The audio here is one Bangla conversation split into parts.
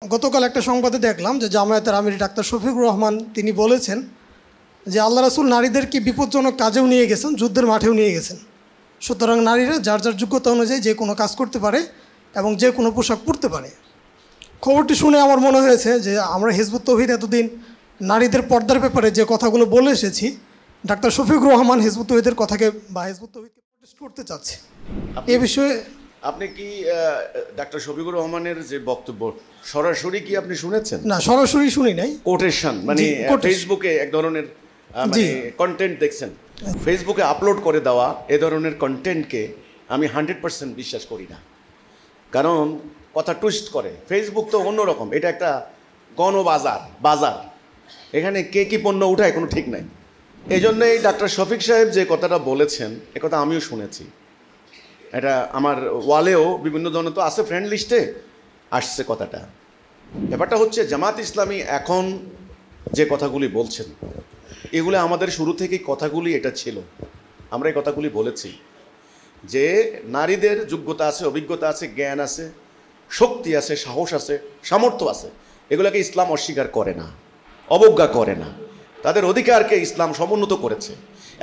গতকাল একটা সংবাদে দেখলাম যে জামায়াতের আমির ডাক্তার শফিকুর রহমান তিনি বলেছেন যে আল্লাহ রাসূল নারীদেরকে বিপজ্জনক কাজেও নিয়ে গেছেন, যুদ্ধের মাঠেও নিয়ে গেছেন। সুতরাং নারীরা যার যার যোগ্যতা অনুযায়ী যে কোনো কাজ করতে পারে এবং যে কোনো পোশাক পরতে পারে। খবরটি শুনে আমার মনে হয়েছে যে আমরা হিজবুত তৌহিদ এতদিন নারীদের পর্দার ব্যাপারে যে কথাগুলো বলে এসেছি, ডাক্তার শফিকুর রহমান হিজবুত তৌহিদের কথাকে বা হিজবুত তৌহিদকে প্রোটেস্ট করতে চাচ্ছে। এ বিষয়ে আপনি কি ডাক্তার শফিকুর রহমানের যে বক্তব্য সরাসরি কি আপনি শুনেছেন? না, সরাসরি শুনি নাই। কোটেশন মানে ফেসবুকে এক ধরনের মানে কন্টেন্ট দেখছেন, ফেসবুকে আপলোড করে দেওয়া এ ধরনের কন্টেন্টকে আমি 100% বিশ্বাস করি না। কারণ কথা টুইস্ট করে। ফেসবুক তো অন্যরকম, এটা একটা বাজার, এখানে কে কী পণ্য উঠায় কোনো ঠিক নাই। এই জন্যই ডাক্তার শফিক সাহেব যে কথাটা বলেছেন এ কথা আমিও শুনেছি। এটা আমার ওয়ালেও বিভিন্ন ধরনের তো আছে, ফ্রেন্ড লিস্টে আসছে কথাটা। ব্যাপারটা হচ্ছে জামাত ইসলামী এখন যে কথাগুলি বলছেন এগুলো আমাদের শুরু থেকেই কথাগুলি এটা ছিল। আমরা এই কথাগুলি বলেছি যে নারীদের যোগ্যতা আছে, অভিজ্ঞতা আছে, জ্ঞান আছে, শক্তি আছে, সাহস আছে, সামর্থ্য আছে। এগুলোকে ইসলাম অস্বীকার করে না, অবজ্ঞা করে না। তাদের অধিকারকে ইসলাম সমুন্নত করেছে।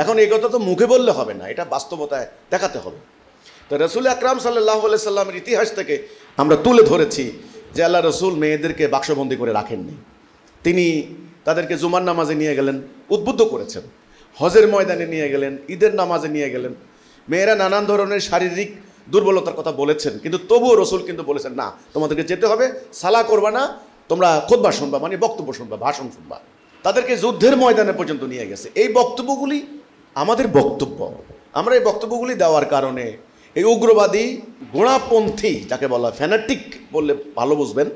এখন এই কথা তো মুখে বললে হবে না, এটা বাস্তবতায় দেখাতে হবে। তো রসুল আকরাম সাল্লাল্লাহু আলাইহি সাল্লামের ইতিহাস থেকে আমরা তুলে ধরেছি যে আল্লাহ রসুল মেয়েদেরকে বাক্সবন্দি করে রাখেননি। তিনি তাদেরকে জুমার নামাজে নিয়ে গেলেন, উদ্বুদ্ধ করেছেন। হজের ময়দানে নিয়ে গেলেন, ঈদের নামাজে নিয়ে গেলেন। মেয়েরা নানান ধরনের শারীরিক দুর্বলতার কথা বলেছেন, কিন্তু তবুও রসুল কিন্তু বলেছেন না, তোমাদেরকে যেতে হবে, সালা করবা না, তোমরা খুতবা শুনবা, মানে বক্তব্য শুনবা, ভাষণ শুনবা। তাদেরকে যুদ্ধের ময়দানে পর্যন্ত নিয়ে গেছে। এই বক্তব্যগুলি আমাদের বক্তব্য। আমরা এই বক্তব্যগুলি দেওয়ার কারণে এই উগ্রবাদী গোড়াপন্থী, যাকে বলা হয় ফ্যানাটিক বললে ভালো বুঝবেন,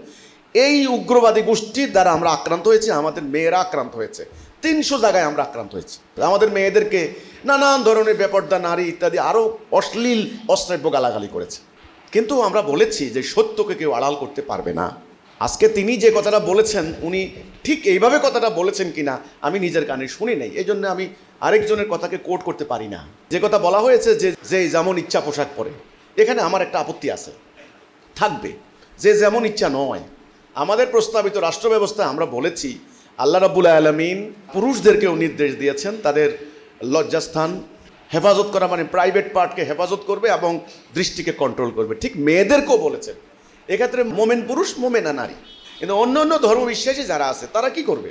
এই উগ্রবাদী গোষ্ঠীর দ্বারা আমরা আক্রান্ত হয়েছি। আমাদের মেয়েরা আক্রান্ত হয়েছে, 300 জায়গায় আমরা আক্রান্ত হয়েছি। আমাদের মেয়েদেরকে নানান ধরনের বেপর্দা নারী ইত্যাদি আরও অশ্লীল অশ্রাব্য গালাগালি করেছে। কিন্তু আমরা বলেছি যে সত্যকে কেউ আড়াল করতে পারবে না। আজকে তিনি যে কথাটা বলেছেন উনি ঠিক এইভাবে কথাটা বলেছেন কিনা আমি নিজের কানে শুনি নাই, এই জন্য আমি আরেকজনের কথাকে কোট করতে পারি না। যে কথা বলা হয়েছে যে যেমন ইচ্ছা পোশাক পরে, এখানে আমার একটা আপত্তি আছে, থাকবে। যে যেমন ইচ্ছা নয়। আমাদের প্রস্তাবিত রাষ্ট্র ব্যবস্থায় আমরা বলেছি আল্লাহ রাব্বুল আলামিন পুরুষদেরকেও নির্দেশ দিয়েছেন তাদের লজ্জাস্থান হেফাজত করা, মানে প্রাইভেট পার্টকে হেফাজত করবে এবং দৃষ্টিকে কন্ট্রোল করবে। ঠিক মেয়েদেরকেও বলেছেন, এক্ষেত্রে মোমেন পুরুষ, মোমেনা নারী। কিন্তু অন্য অন্য ধর্মবিশ্বাসী যারা আছে তারা কি করবে?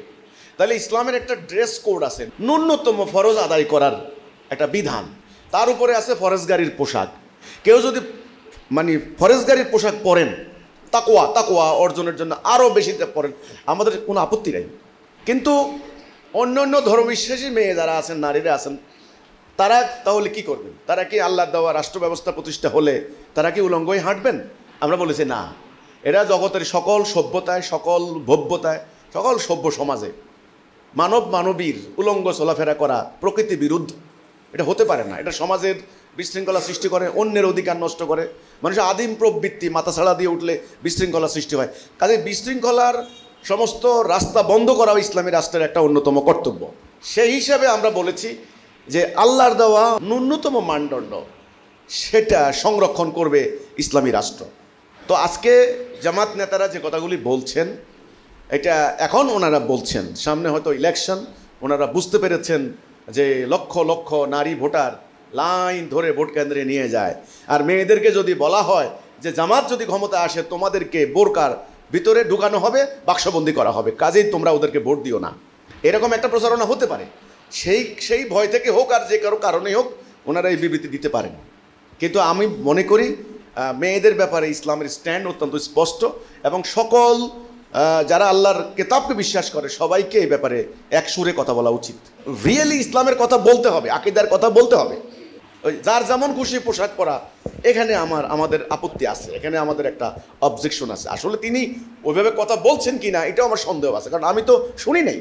তাহলে ইসলামের একটা ড্রেস কোড আছে, ন্যূনতম ফরজ আদায় করার একটা বিধান, তার উপরে আছে ফরজগারির পোশাক। কেউ যদি মানে ফরজগারির পোশাক পরেন তাকওয়া অর্জনের জন্য আরও বেশি পরেন, আমাদের কোনো আপত্তি নেই। কিন্তু অন্য অন্য ধর্মবিশ্বাসী মেয়ে যারা আছেন, নারীরা আছেন, তারা তাহলে কি করবেন? তারা কি আল্লাহ দেওয়া রাষ্ট্র ব্যবস্থা প্রতিষ্ঠা হলে তারা কি উলঙ্গ হয়ে হাঁটবেন? আমরা বলেছি না, এরা জগতের সকল সভ্যতায়, সকল ভব্যতায়, সকল সভ্য সমাজে মানবীর উলঙ্গ চলাফেরা করা প্রকৃতি বিরুদ্ধ। এটা হতে পারে না। এটা সমাজের বিশৃঙ্খলা সৃষ্টি করে, অন্যের অধিকার নষ্ট করে। মানুষের আদিম প্রবৃত্তি মাথা ছাড়া দিয়ে উঠলে বিশৃঙ্খলা সৃষ্টি হয়। কাজে বিশৃঙ্খলার সমস্ত রাস্তা বন্ধ করাও ইসলামী রাষ্ট্রের একটা অন্যতম কর্তব্য। সেই হিসাবে আমরা বলেছি যে আল্লাহর দেওয়া ন্যূনতম মানদণ্ড সেটা সংরক্ষণ করবে ইসলামী রাষ্ট্র। তো আজকে জামাত নেতারা যে কথাগুলি বলছেন, এটা এখন ওনারা বলছেন, সামনে হয়তো ইলেকশন, ওনারা বুঝতে পেরেছেন যে লক্ষ লক্ষ নারী ভোটার লাইন ধরে ভোট কেন্দ্রে নিয়ে যায়। আর মেয়েদেরকে যদি বলা হয় যে জামাত যদি ক্ষমতা আসে তোমাদেরকে বোরকার ভিতরে ঢুকানো হবে, বাক্সবন্দি করা হবে, কাজেই তোমরা ওদেরকে ভোট দিও না, এরকম একটা প্রচারণা হতে পারে। সেই ভয় থেকে হোক আর যে কারো কারণে হোক ওনারা এই বিবৃতি দিতে পারেন। কিন্তু আমি মনে করি মেয়েদের ব্যাপারে ইসলামের স্ট্যান্ড অত্যন্ত স্পষ্ট এবং সকল যারা আল্লাহর কিতাবকে বিশ্বাস করে সবাইকে এই ব্যাপারে এক সুরে কথা বলা উচিত। রিয়েলি ইসলামের কথা বলতে হবে, আকীদার কথা বলতে হবে। ওই যার যেমন খুশি পোশাক পরা, এখানে আমাদের আপত্তি আছে, এখানে আমাদের একটা অবজেকশন আছে। আসলে তিনি ওইভাবে কথা বলছেন কি না এটাও আমার সন্দেহ আছে, কারণ আমি তো শুনি নাই।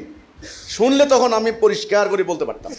শুনলে তখন আমি পরিষ্কার করে বলতে পারতাম।